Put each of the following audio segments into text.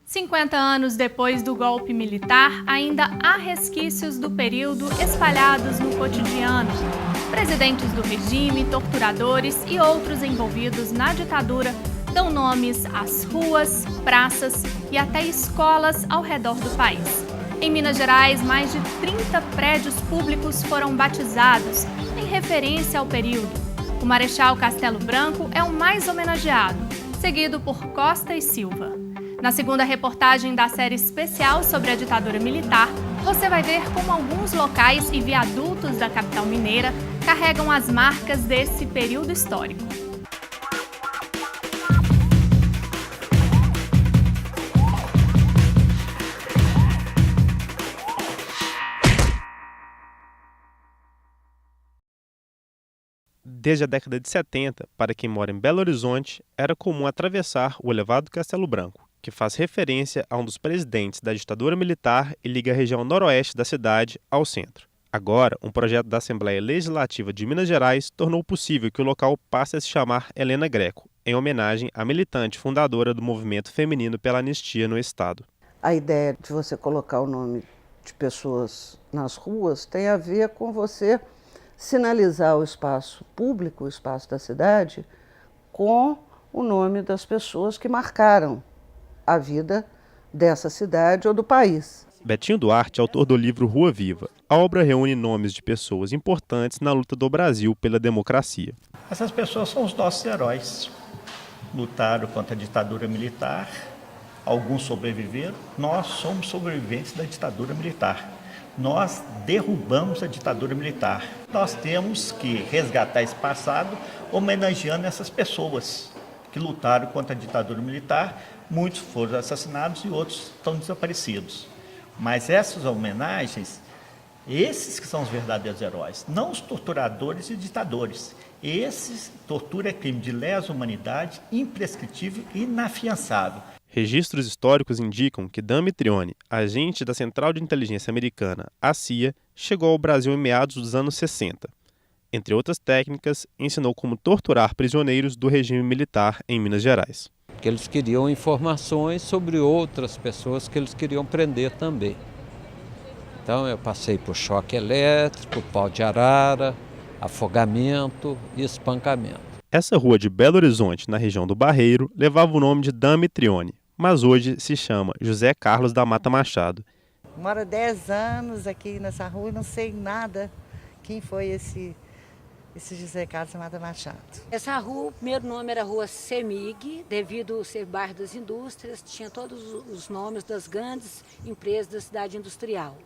50 anos depois do golpe militar, ainda há resquícios do período espalhados no cotidiano. Presidentes do regime, torturadores e outros envolvidos na ditadura dão nomes às ruas, praças e até escolas ao redor do país. Em Minas Gerais, mais de 30 prédios públicos foram batizados em referência ao período. O Marechal Castelo Branco é o mais homenageado, seguido por Costa e Silva. Na segunda reportagem da série especial sobre a ditadura militar, você vai ver como alguns locais e viadutos da capital mineira carregam as marcas desse período histórico. Desde a década de 70, para quem mora em Belo Horizonte, era comum atravessar o elevado Castelo Branco, que faz referência a um dos presidentes da ditadura militar e liga a região noroeste da cidade ao centro. Agora, um projeto da Assembleia Legislativa de Minas Gerais tornou possível que o local passe a se chamar Helena Greco, em homenagem à militante fundadora do movimento feminino pela anistia no estado. A ideia de você colocar o nome de pessoas nas ruas tem a ver com você sinalizar o espaço público, o espaço da cidade, com o nome das pessoas que marcaram a vida dessa cidade ou do país. Betinho Duarte é autor do livro Rua Viva. A obra reúne nomes de pessoas importantes na luta do Brasil pela democracia. Essas pessoas são os nossos heróis. Lutaram contra a ditadura militar, alguns sobreviveram. Nós somos sobreviventes da ditadura militar. Nós derrubamos a ditadura militar. Nós temos que resgatar esse passado homenageando essas pessoas que lutaram contra a ditadura militar. Muitos foram assassinados e outros estão desaparecidos. Mas essas homenagens, esses que são os verdadeiros heróis, não os torturadores e ditadores. Tortura é crime de lesa humanidade, imprescritível e inafiançável. Registros históricos indicam que Dami Trione, agente da Central de Inteligência Americana, a CIA, chegou ao Brasil em meados dos anos 60. Entre outras técnicas, ensinou como torturar prisioneiros do regime militar em Minas Gerais. Que eles queriam informações sobre outras pessoas que eles queriam prender também. Então eu passei por choque elétrico, pau de arara, afogamento e espancamento. Essa rua de Belo Horizonte, na região do Barreiro, levava o nome de Dami Trione, mas hoje se chama José Carlos da Mata Machado. Moro 10 anos aqui nessa rua e não sei nada quem foi esse José Carlos da Mata Machado. Essa rua, o primeiro nome era Rua Semig, devido a ser bairro das indústrias, tinha todos os nomes das grandes empresas da cidade industrial.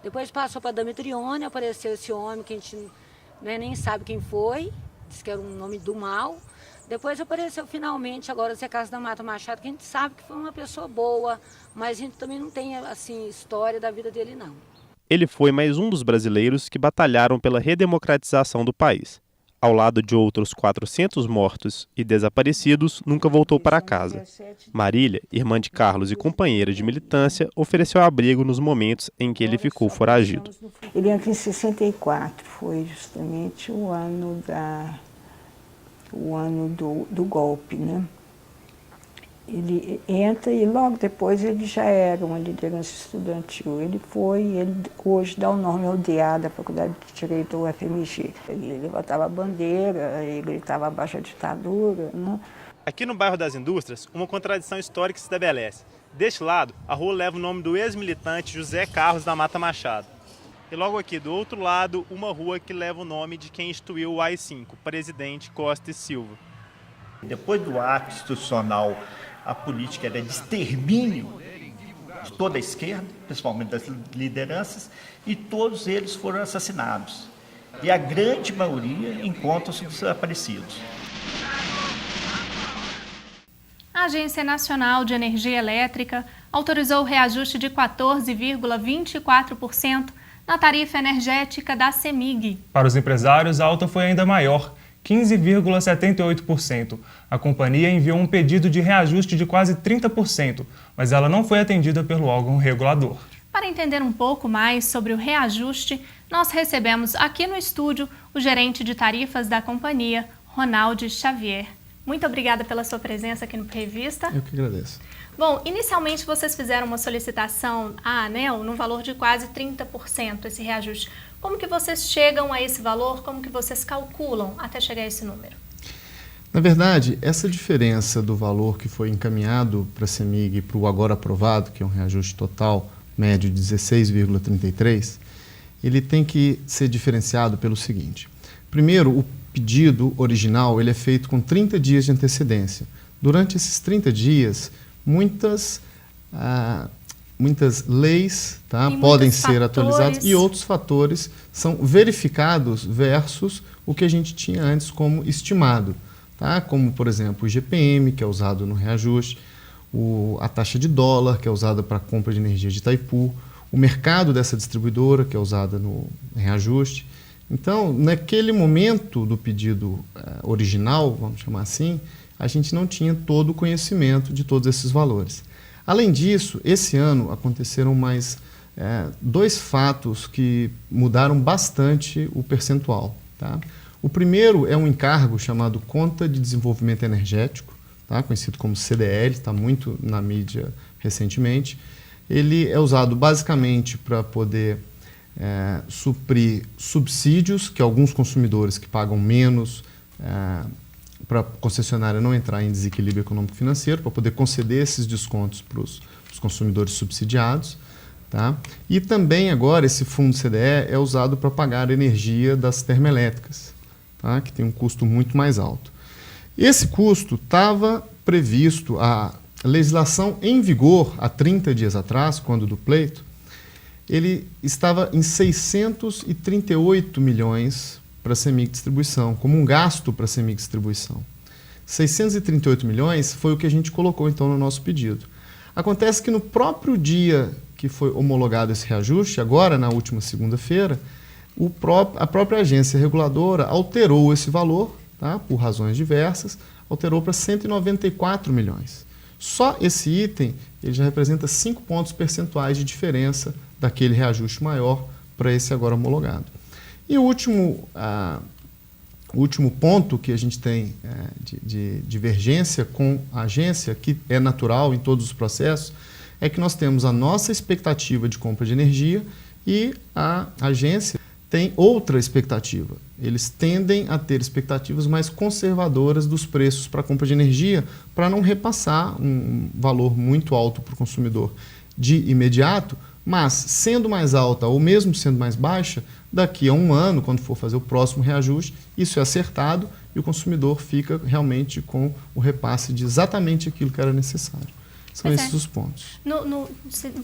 Depois passou para Dami Trione, apareceu esse homem que a gente nem sabe quem foi, disse que era um nome do mal. Depois apareceu finalmente agora José Carlos da Mata Machado, que a gente sabe que foi uma pessoa boa, mas a gente também não tem assim história da vida dele não. Ele foi mais um dos brasileiros que batalharam pela redemocratização do país. Ao lado de outros 400 mortos e desaparecidos, nunca voltou para casa. Marília, irmã de Carlos e companheira de militância, ofereceu abrigo nos momentos em que ele ficou foragido. Ele entra em 64, foi justamente o ano do golpe, né? Ele entra e logo depois ele já era uma liderança estudantil. Ele hoje dá o nome ao DA, da Faculdade de Direito do UFMG. Ele levantava a bandeira, ele gritava abaixo a ditadura, né? Aqui no bairro das Indústrias, uma contradição histórica se estabelece. Deste lado, a rua leva o nome do ex-militante José Carlos da Mata Machado. E logo aqui, do outro lado, uma rua que leva o nome de quem instituiu o AI-5, presidente Costa e Silva. Depois do ato institucional, a política era de extermínio de toda a esquerda, principalmente das lideranças, e todos eles foram assassinados. E a grande maioria encontra-se desaparecidos. A Agência Nacional de Energia Elétrica autorizou o reajuste de 14,24% na tarifa energética da CEMIG. Para os empresários, a alta foi ainda maior, 15,78%. A companhia enviou um pedido de reajuste de quase 30%, mas ela não foi atendida pelo órgão regulador. Para entender um pouco mais sobre o reajuste, nós recebemos aqui no estúdio o gerente de tarifas da companhia, Ronaldo Xavier. Muito obrigada pela sua presença aqui no Revista. Eu que agradeço. Bom, inicialmente vocês fizeram uma solicitação à ANEEL no valor de quase 30%, esse reajuste. Como que vocês chegam a esse valor? Como que vocês calculam até chegar a esse número? Na verdade, essa diferença do valor que foi encaminhado para a CEMIG e para o agora aprovado, que é um reajuste total médio de 16,33, ele tem que ser diferenciado pelo seguinte. Primeiro, o pedido original ele é feito com 30 dias de antecedência. Durante esses 30 dias, muitas leis podem ser atualizadas e outros fatores são verificados versus o que a gente tinha antes como estimado. Como, por exemplo, o IGPM, que é usado no reajuste, a taxa de dólar, que é usada para a compra de energia de Itaipu, o mercado dessa distribuidora, que é usada no reajuste. Então, naquele momento do pedido original, vamos chamar assim, a gente não tinha todo o conhecimento de todos esses valores. Além disso, esse ano aconteceram mais 2 fatos que mudaram bastante o percentual. O primeiro é um encargo chamado Conta de Desenvolvimento Energético, conhecido como CDL, está muito na mídia recentemente. Ele é usado basicamente para poder suprir subsídios que alguns consumidores que pagam menos para a concessionária não entrar em desequilíbrio econômico-financeiro, para poder conceder esses descontos para os consumidores subsidiados. E também agora esse fundo CDE é usado para pagar a energia das termoelétricas, que tem um custo muito mais alto. Esse custo estava previsto, a legislação em vigor há 30 dias atrás, quando do pleito, ele estava em 638 milhões para a CEMIG Distribuição, como um gasto para a CEMIG Distribuição. 638 milhões foi o que a gente colocou então no nosso pedido. Acontece que no próprio dia que foi homologado esse reajuste, agora na última segunda-feira, a própria agência reguladora alterou esse valor, por razões diversas, alterou para 194 milhões. Só esse item ele já representa 5 pontos percentuais de diferença daquele reajuste maior para esse agora homologado. E o último ponto que a gente tem de divergência com a agência, que é natural em todos os processos, é que nós temos a nossa expectativa de compra de energia e a agência tem outra expectativa. Eles tendem a ter expectativas mais conservadoras dos preços para a compra de energia, para não repassar um valor muito alto para o consumidor de imediato, mas sendo mais alta ou mesmo sendo mais baixa, daqui a um ano, quando for fazer o próximo reajuste, isso é acertado e o consumidor fica realmente com o repasse de exatamente aquilo que era necessário. São esses os pontos.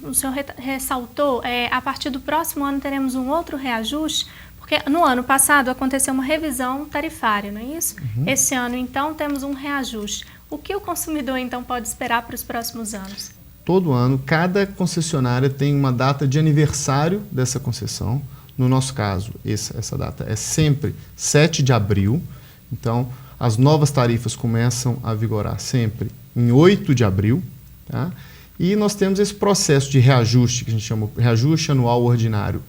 O senhor ressaltou, a partir do próximo ano teremos um outro reajuste, porque no ano passado aconteceu uma revisão tarifária, não é isso? Esse ano, então, temos um reajuste. O que o consumidor, então, pode esperar para os próximos anos? Todo ano, cada concessionária tem uma data de aniversário dessa concessão. No nosso caso, essa data é sempre 7 de abril. Então, as novas tarifas começam a vigorar sempre em 8 de abril. E nós temos esse processo de reajuste, que a gente chama de reajuste anual ordinário,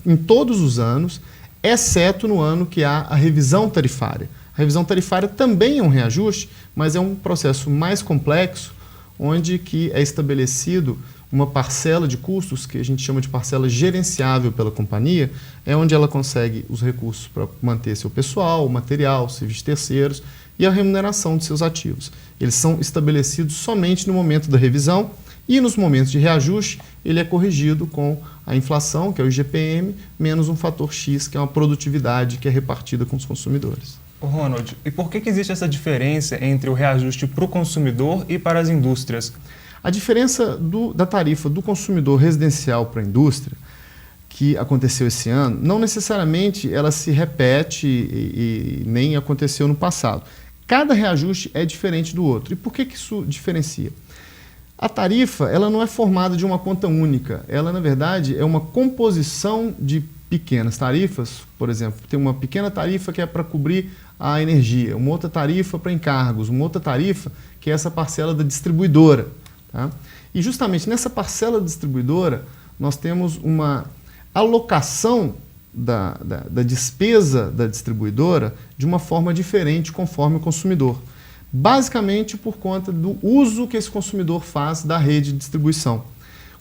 em todos os anos, exceto no ano que há a revisão tarifária. A revisão tarifária também é um reajuste, mas é um processo mais complexo, onde que é estabelecido uma parcela de custos, que a gente chama de parcela gerenciável pela companhia, é onde ela consegue os recursos para manter seu pessoal, o material, serviços terceiros e a remuneração de seus ativos. Eles são estabelecidos somente no momento da revisão e nos momentos de reajuste ele é corrigido com a inflação, que é o IGPM, menos um fator X, que é uma produtividade que é repartida com os consumidores. Ronald, e por que existe essa diferença entre o reajuste para o consumidor e para as indústrias? A diferença da tarifa do consumidor residencial para a indústria, que aconteceu esse ano, não necessariamente ela se repete e nem aconteceu no passado. Cada reajuste é diferente do outro. E por que isso diferencia? A tarifa ela não é formada de uma conta única. Ela, na verdade, é uma composição de pequenas tarifas. Por exemplo, tem uma pequena tarifa que é para cobrir a energia, uma outra tarifa para encargos, uma outra tarifa que é essa parcela da distribuidora. E justamente nessa parcela distribuidora nós temos uma alocação da despesa da distribuidora de uma forma diferente conforme o consumidor. Basicamente por conta do uso que esse consumidor faz da rede de distribuição.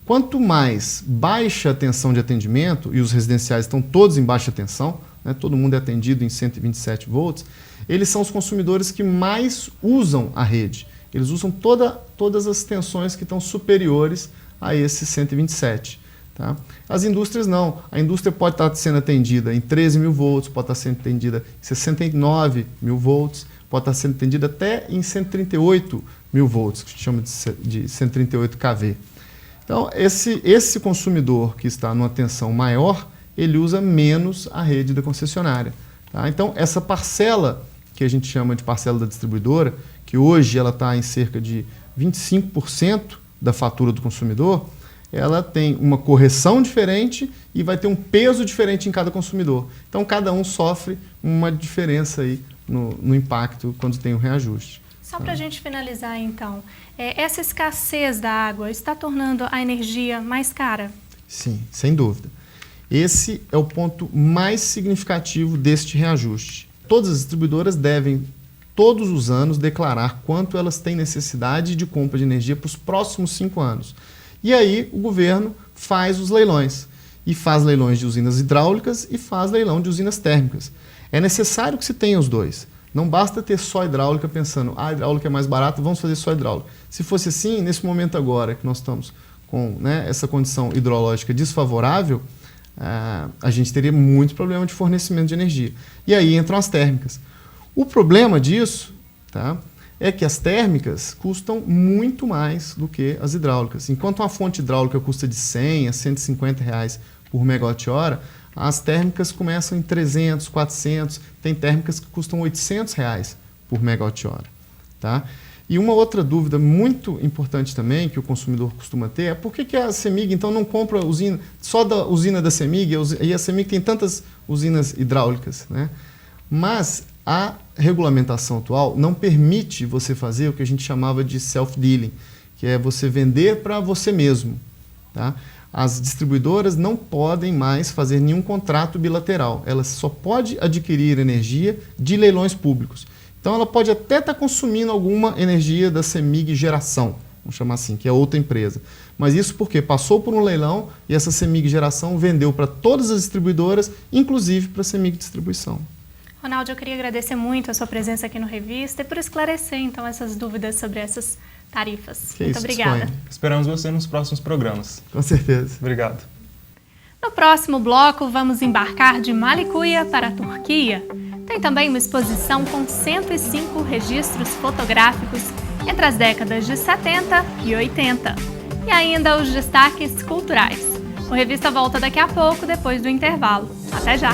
Quanto mais baixa a tensão de atendimento, e os residenciais estão todos em baixa tensão, né, todo mundo é atendido em 127 volts, eles são os consumidores que mais usam a rede. Eles usam todas as tensões que estão superiores a esses 127. Tá? As indústrias não. A indústria pode estar sendo atendida em 13 mil volts, pode estar sendo atendida em 69 mil volts, pode estar sendo atendida até em 138 mil volts, que a gente chama de 138 kV. Então, esse consumidor que está numa tensão maior, ele usa menos a rede da concessionária. Tá? Então, essa parcela, que a gente chama de parcela da distribuidora, que hoje ela está em cerca de 25% da fatura do consumidor, ela tem uma correção diferente e vai ter um peso diferente em cada consumidor. Então, cada um sofre uma diferença aí no impacto quando tem um reajuste. Só para a gente finalizar, então, essa escassez da água está tornando a energia mais cara? Sim, sem dúvida. Esse é o ponto mais significativo deste reajuste. Todas as distribuidoras devem, todos os anos, declarar quanto elas têm necessidade de compra de energia para os próximos 5 anos. E aí o governo faz os leilões. E faz leilões de usinas hidráulicas e faz leilão de usinas térmicas. É necessário que se tenha os dois. Não basta ter só hidráulica pensando, a hidráulica é mais barata, vamos fazer só hidráulica. Se fosse assim, nesse momento agora que nós estamos com, né, essa condição hidrológica desfavorável, a gente teria muito problema de fornecimento de energia. E aí entram as térmicas. O problema disso, tá, é que as térmicas custam muito mais do que as hidráulicas. Enquanto uma fonte hidráulica custa de 100 a 150 reais por megawatt-hora, as térmicas começam em 300, 400, tem térmicas que custam 800 reais por megawatt-hora. Tá? E uma outra dúvida muito importante também, que o consumidor costuma ter, é por que a CEMIG então não compra usina, só da usina da CEMIG, e a CEMIG tem tantas usinas hidráulicas, né? Mas a regulamentação atual não permite você fazer o que a gente chamava de self-dealing, que é você vender para você mesmo. Tá? As distribuidoras não podem mais fazer nenhum contrato bilateral. Elas só podem adquirir energia de leilões públicos. Então ela pode até estar consumindo alguma energia da CEMIG Geração, vamos chamar assim, que é outra empresa. Mas isso porque passou por um leilão e essa CEMIG Geração vendeu para todas as distribuidoras, inclusive para a CEMIG Distribuição. Ronaldo, eu queria agradecer muito a sua presença aqui no Revista e por esclarecer, então, essas dúvidas sobre essas tarifas. Muito obrigada. Esperamos você nos próximos programas. Com certeza. Obrigado. No próximo bloco, vamos embarcar de Malicuia para a Turquia. Tem também uma exposição com 105 registros fotográficos entre as décadas de 70 e 80. E ainda os destaques culturais. O Revista volta daqui a pouco, depois do intervalo. Até já!